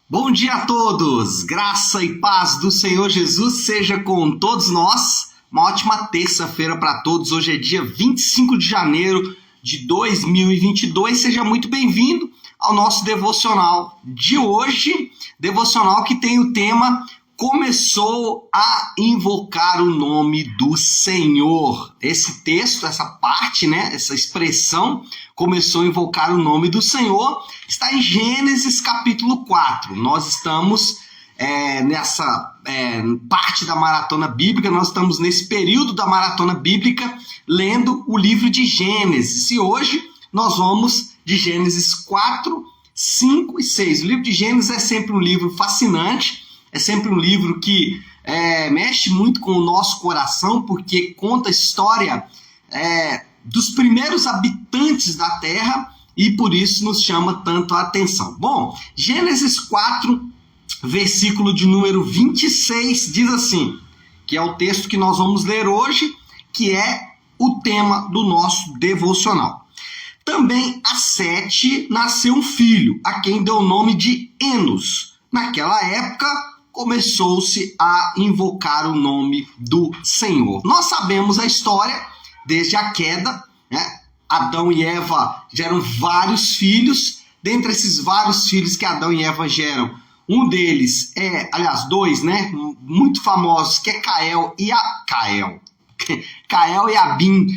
Bom dia a todos! Graça e paz do Senhor Jesus seja com todos nós. Uma ótima terça-feira para todos. Hoje é dia 25 de janeiro de 2022. Seja muito bem-vindo ao nosso devocional de hoje. Devocional que tem o tema Começou a invocar o nome do Senhor. Esse texto, essa parte, essa expressão, começou a invocar o nome do Senhor, está em Gênesis capítulo 4. Nós estamos nessa parte da maratona bíblica, nós estamos nesse período da maratona bíblica lendo o livro de Gênesis. E hoje nós vamos de Gênesis 4, 5 e 6. O livro de Gênesis é sempre um livro fascinante. É sempre um livro que mexe muito com o nosso coração, porque conta a história dos primeiros habitantes da Terra e por isso nos chama tanto a atenção. Bom, Gênesis 4, versículo de número 26, diz assim, que é o texto que nós vamos ler hoje, que é o tema do nosso devocional. Também a Sete nasceu um filho, a quem deu o nome de Enos. Naquela época, começou-se a invocar o nome do Senhor. Nós sabemos a história desde a queda, Adão e Eva geram vários filhos. Dentre esses vários filhos que Adão e Eva geram, um deles dois, muito famosos, que é Cael e Abim.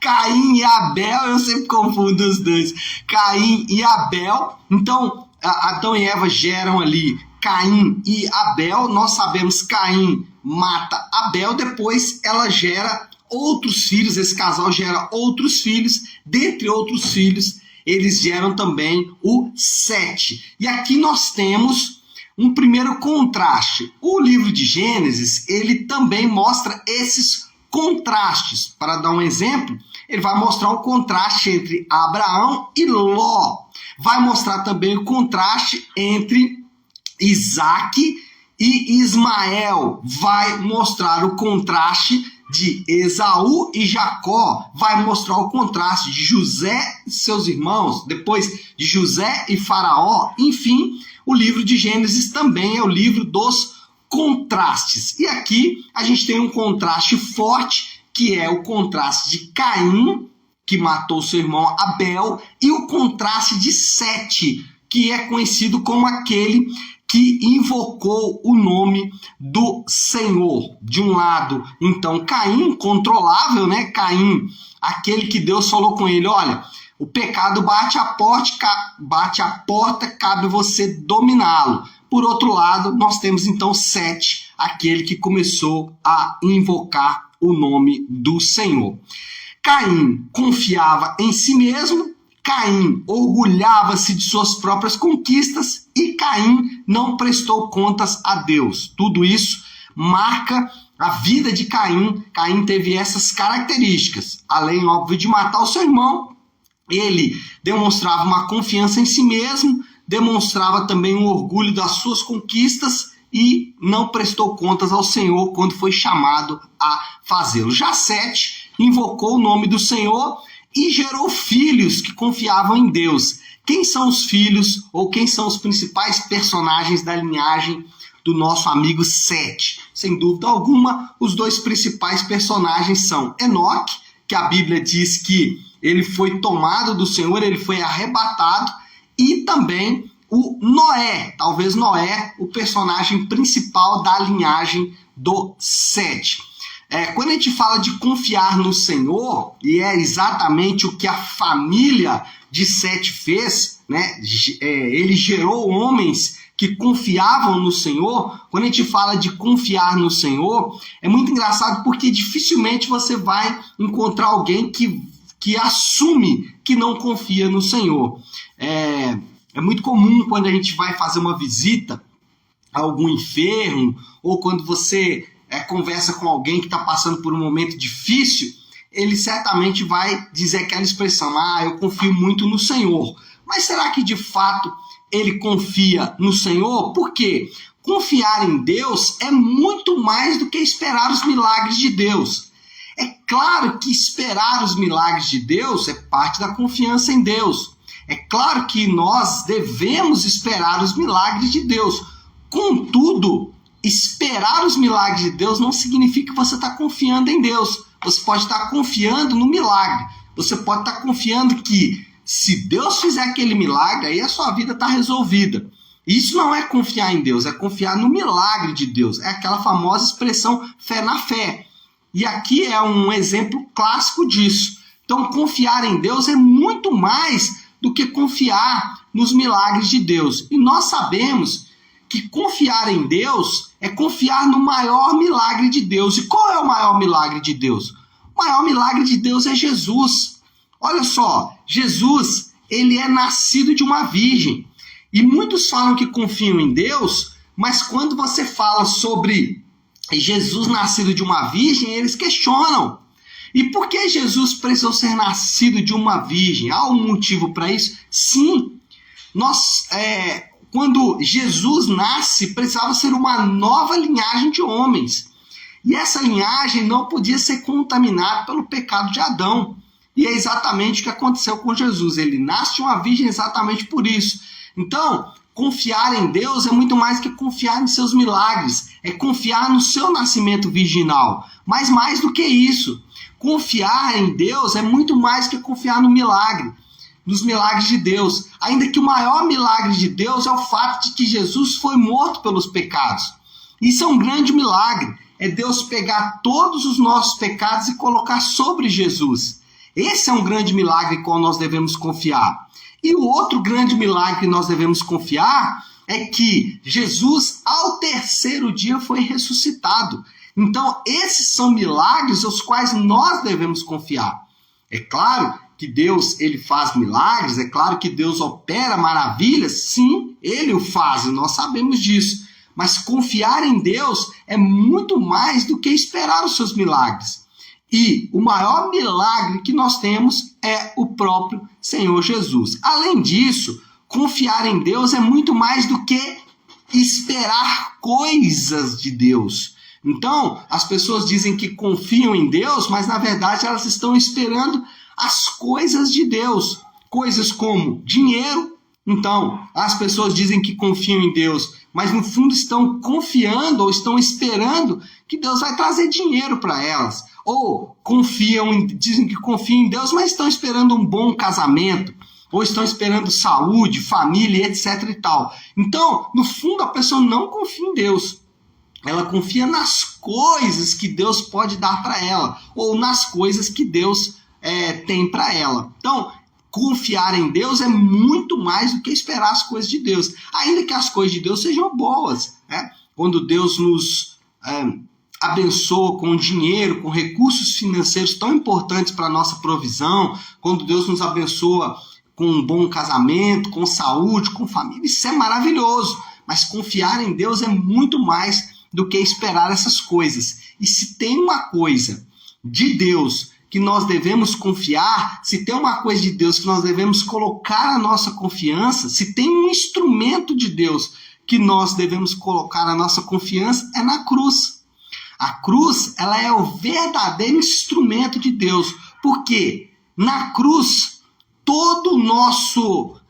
Caim e Abel, eu sempre confundo os dois. Caim e Abel. Então, Adão e Eva geram ali Caim e Abel. Nós sabemos que Caim mata Abel, depois ela gera outros filhos, esse casal gera outros filhos, dentre outros filhos, eles geram também o Sete. E aqui nós temos um primeiro contraste. O livro de Gênesis, ele também mostra esses contrastes. Para dar um exemplo, ele vai mostrar o contraste entre Abraão e Ló. Vai mostrar também o contraste entre Isaac e Ismael. Vai mostrar o contraste de Esaú e Jacó. Vai mostrar o contraste de José e seus irmãos, depois de José e Faraó. Enfim, o livro de Gênesis também é o livro dos contrastes. E aqui a gente tem um contraste forte, que é o contraste de Caim, que matou seu irmão Abel, e o contraste de Sete, que é conhecido como aquele que invocou o nome do Senhor. De um lado, então, Caim, controlável, Caim, aquele que Deus falou com ele, olha, o pecado bate a porta, cabe você dominá-lo. Por outro lado, nós temos então Sete, aquele que começou a invocar o nome do Senhor. Caim confiava em si mesmo, Caim orgulhava-se de suas próprias conquistas e Caim não prestou contas a Deus. Tudo isso marca a vida de Caim. Caim teve essas características. Além, óbvio, de matar o seu irmão, ele demonstrava uma confiança em si mesmo, demonstrava também um orgulho das suas conquistas e não prestou contas ao Senhor quando foi chamado a fazê-lo. Já Sete invocou o nome do Senhor e gerou filhos que confiavam em Deus. Quem são os filhos ou quem são os principais personagens da linhagem do nosso amigo Sete? Sem dúvida alguma, os dois principais personagens são Enoque, que a Bíblia diz que ele foi tomado do Senhor, ele foi arrebatado, e também o Noé, talvez Noé, o personagem principal da linhagem do Sete. Quando a gente fala de confiar no Senhor, e é exatamente o que a família de Sete fez, ele gerou homens que confiavam no Senhor. Quando a gente fala de confiar no Senhor, é muito engraçado porque dificilmente você vai encontrar alguém que assume que não confia no Senhor. É muito comum quando a gente vai fazer uma visita a algum enfermo, ou quando você conversa com alguém que está passando por um momento difícil, ele certamente vai dizer aquela expressão, eu confio muito no Senhor. Mas será que de fato ele confia no Senhor? Por quê? Confiar em Deus é muito mais do que esperar os milagres de Deus. É claro que esperar os milagres de Deus é parte da confiança em Deus. É claro que nós devemos esperar os milagres de Deus. Contudo, esperar os milagres de Deus não significa que você está confiando em Deus. Você pode estar confiando no milagre. Você pode estar confiando que se Deus fizer aquele milagre, aí a sua vida está resolvida. Isso não é confiar em Deus, é confiar no milagre de Deus. É aquela famosa expressão fé na fé. E aqui é um exemplo clássico disso. Então, confiar em Deus é muito mais do que confiar nos milagres de Deus. E nós sabemos que confiar em Deus é confiar no maior milagre de Deus. E qual é o maior milagre de Deus? O maior milagre de Deus é Jesus. Olha só, Jesus, ele é nascido de uma virgem. E muitos falam que confiam em Deus, mas quando você fala sobre Jesus nascido de uma virgem, eles questionam. E por que Jesus precisou ser nascido de uma virgem? Há um motivo para isso? Sim. Quando Jesus nasce, precisava ser uma nova linhagem de homens. E essa linhagem não podia ser contaminada pelo pecado de Adão. E é exatamente o que aconteceu com Jesus. Ele nasce de uma virgem exatamente por isso. Então, confiar em Deus é muito mais que confiar em seus milagres. É confiar no seu nascimento virginal. Mas mais do que isso, confiar em Deus é muito mais que confiar no milagre, nos milagres de Deus. Ainda que o maior milagre de Deus é o fato de que Jesus foi morto pelos pecados. Isso é um grande milagre. É Deus pegar todos os nossos pecados e colocar sobre Jesus. Esse é um grande milagre em qual nós devemos confiar. E o outro grande milagre que nós devemos confiar é que Jesus, ao terceiro dia, foi ressuscitado. Então, esses são milagres aos quais nós devemos confiar. É claro que Deus ele faz milagres, é claro que Deus opera maravilhas, sim, ele o faz, e nós sabemos disso. Mas confiar em Deus é muito mais do que esperar os seus milagres. E o maior milagre que nós temos é o próprio Senhor Jesus. Além disso, confiar em Deus é muito mais do que esperar coisas de Deus. Então, as pessoas dizem que confiam em Deus, mas na verdade elas estão esperando as coisas de Deus. Coisas como dinheiro. Então, as pessoas dizem que confiam em Deus, mas no fundo estão confiando ou estão esperando que Deus vai trazer dinheiro para elas. Ou dizem que confiam em Deus, mas estão esperando um bom casamento, ou estão esperando saúde, família, etc. e tal. Então, no fundo, a pessoa não confia em Deus. Ela confia nas coisas que Deus pode dar para ela, ou nas coisas que Deus tem para ela. Então, confiar em Deus é muito mais do que esperar as coisas de Deus, ainda que as coisas de Deus sejam boas, né? Quando Deus nos abençoa com dinheiro, com recursos financeiros tão importantes para a nossa provisão, quando Deus nos abençoa com um bom casamento, com saúde, com família, isso é maravilhoso, mas confiar em Deus é muito mais do que esperar essas coisas. E se tem uma coisa de Deus que nós devemos confiar, se tem uma coisa de Deus que nós devemos colocar a nossa confiança, se tem um instrumento de Deus que nós devemos colocar a nossa confiança, é na cruz. A cruz, ela é o verdadeiro instrumento de Deus, porque na cruz, todo o nosso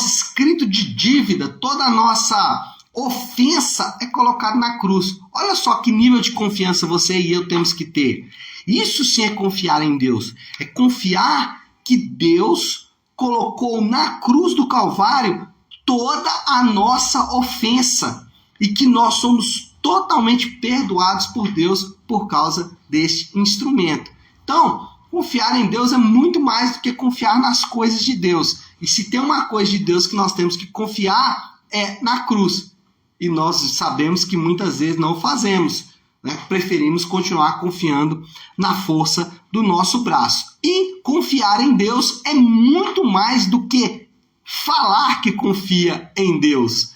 escrito de dívida, toda a nossa ofensa é colocado na cruz. Olha só que nível de confiança você e eu temos que ter. Isso sim é confiar em Deus. É confiar que Deus colocou na cruz do Calvário toda a nossa ofensa e que nós somos totalmente perdoados por Deus por causa deste instrumento. Então, confiar em Deus é muito mais do que confiar nas coisas de Deus. E se tem uma coisa de Deus que nós temos que confiar, é na cruz. E nós sabemos que muitas vezes não fazemos, né? Preferimos continuar confiando na força do nosso braço. E confiar em Deus é muito mais do que falar que confia em Deus.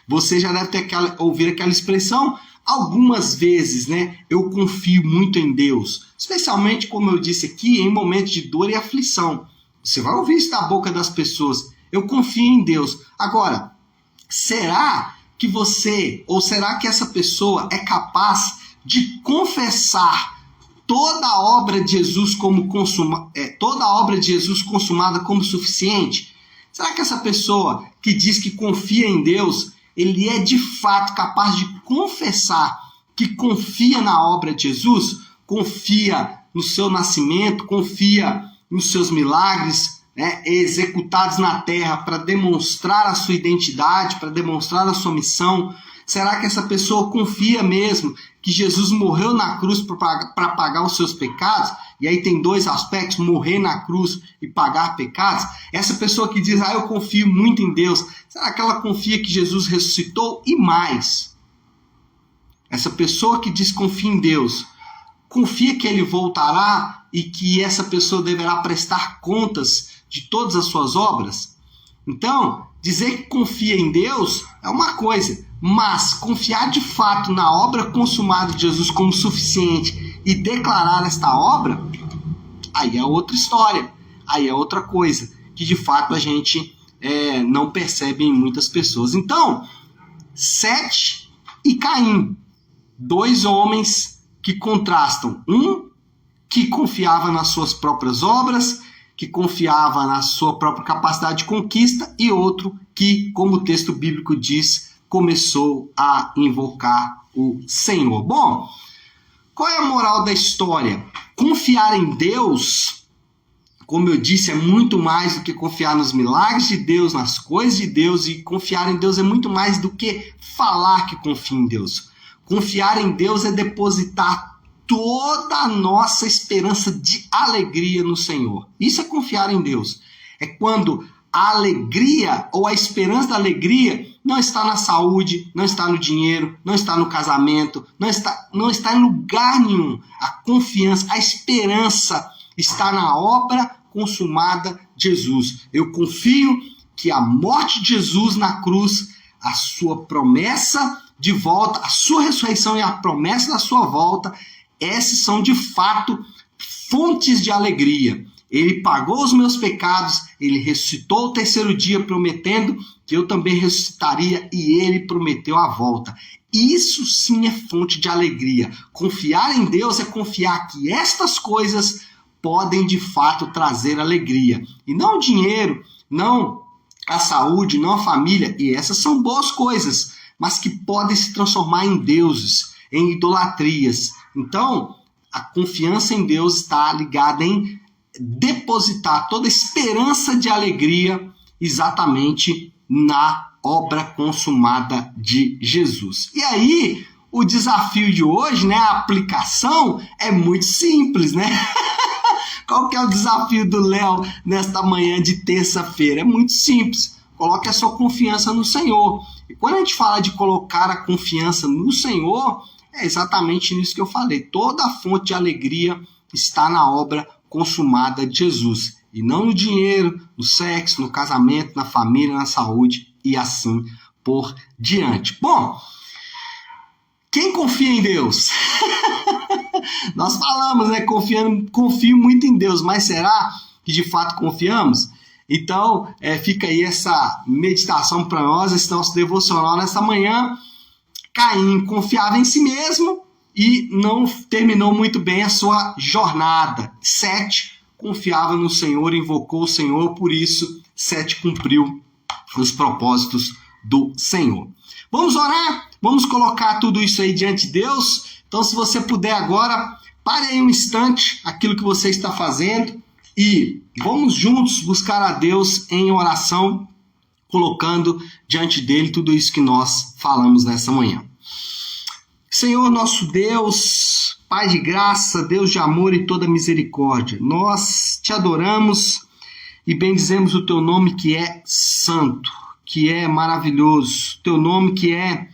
Você já deve ter ouvido aquela expressão algumas vezes, né? Eu confio muito em Deus. Especialmente, como eu disse aqui, em momentos de dor e aflição. Você vai ouvir isso da boca das pessoas. Eu confio em Deus. Agora, será que você, ou será que essa pessoa é capaz de confessar toda a obra de Jesus toda a obra de Jesus consumada como suficiente? Será que essa pessoa que diz que confia em Deus, ele é de fato capaz de confessar que confia na obra de Jesus? Confia no seu nascimento, confia nos seus milagres, né, executados na terra para demonstrar a sua identidade, para demonstrar a sua missão? Será que essa pessoa confia mesmo que Jesus morreu na cruz para pagar os seus pecados? E aí tem dois aspectos, morrer na cruz e pagar pecados. Essa pessoa que diz, eu confio muito em Deus, será que ela confia que Jesus ressuscitou? E mais, essa pessoa que diz que confia em Deus, confia que ele voltará e que essa pessoa deverá prestar contas de todas as suas obras? Então, dizer que confia em Deus é uma coisa, mas confiar de fato na obra consumada de Jesus como suficiente e declarar esta obra, aí é outra história, aí é outra coisa, que de fato a gente não percebe em muitas pessoas. Então, Sete e Caim, dois homens que contrastam, um que confiava nas suas próprias obras, que confiava na sua própria capacidade de conquista, e outro que, como o texto bíblico diz, começou a invocar o Senhor. Bom, qual é a moral da história? Confiar em Deus, como eu disse, é muito mais do que confiar nos milagres de Deus, nas coisas de Deus, e confiar em Deus é muito mais do que falar que confia em Deus. Confiar em Deus é depositar toda a nossa esperança de alegria no Senhor. Isso é confiar em Deus. É quando a alegria ou a esperança da alegria não está na saúde, não está no dinheiro, não está no casamento, não está em lugar nenhum. A confiança, a esperança está na obra consumada de Jesus. Eu confio que a morte de Jesus na cruz, a sua promessa de volta, a sua ressurreição e a promessa da sua volta, essas são de fato fontes de alegria. Ele pagou os meus pecados, ele ressuscitou o terceiro dia, prometendo que eu também ressuscitaria, e ele prometeu a volta. Isso sim é fonte de alegria. Confiar em Deus é confiar que estas coisas podem de fato trazer alegria. E não o dinheiro, não a saúde, não a família, e essas são boas coisas, mas que podem se transformar em deuses, em idolatrias. Então, a confiança em Deus está ligada em depositar toda a esperança de alegria exatamente na obra consumada de Jesus. E aí, o desafio de hoje, né, a aplicação é muito simples, né? Qual que é o desafio do Léo nesta manhã de terça-feira? É muito simples. Coloque a sua confiança no Senhor. E quando a gente fala de colocar a confiança no Senhor, é exatamente nisso que eu falei. Toda a fonte de alegria está na obra consumada de Jesus. E não no dinheiro, no sexo, no casamento, na família, na saúde e assim por diante. Bom, quem confia em Deus? Nós falamos, né? Confio muito em Deus, mas será que de fato confiamos? Então, fica aí essa meditação para nós, esse nosso devocional nesta manhã. Caim confiava em si mesmo e não terminou muito bem a sua jornada. Sete confiava no Senhor, invocou o Senhor, por isso Sete cumpriu os propósitos do Senhor. Vamos orar? Vamos colocar tudo isso aí diante de Deus? Então, se você puder agora, pare aí um instante aquilo que você está fazendo e vamos juntos buscar a Deus em oração, colocando diante dele tudo isso que nós falamos nessa manhã. Senhor nosso Deus, Pai de graça, Deus de amor e toda misericórdia, nós te adoramos e bendizemos o teu nome que é santo, que é maravilhoso, teu nome que é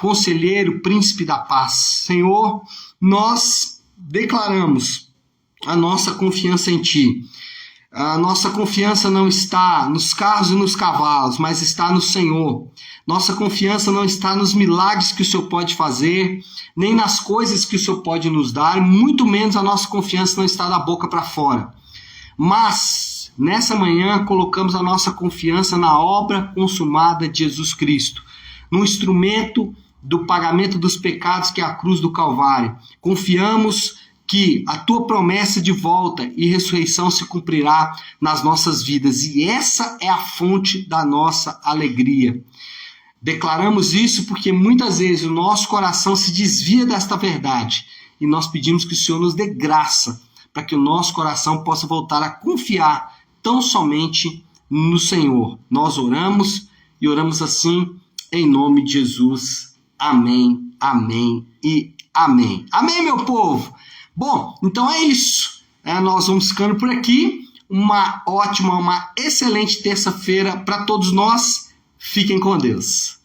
conselheiro, príncipe da paz. Senhor, nós declaramos a nossa confiança em ti. A nossa confiança não está nos carros e nos cavalos, mas está no Senhor. Nossa confiança não está nos milagres que o Senhor pode fazer, nem nas coisas que o Senhor pode nos dar, muito menos a nossa confiança não está da boca para fora. Mas, nessa manhã, colocamos a nossa confiança na obra consumada de Jesus Cristo, no instrumento do pagamento dos pecados que é a cruz do Calvário. Confiamos que a tua promessa de volta e ressurreição se cumprirá nas nossas vidas. E essa é a fonte da nossa alegria. Declaramos isso porque muitas vezes o nosso coração se desvia desta verdade. E nós pedimos que o Senhor nos dê graça para que o nosso coração possa voltar a confiar tão somente no Senhor. Nós oramos e oramos assim em nome de Jesus. Amém, amém e amém. Amém, meu povo? Bom, então é isso. Nós vamos ficando por aqui. Uma ótima, uma excelente terça-feira para todos nós. Fiquem com Deus.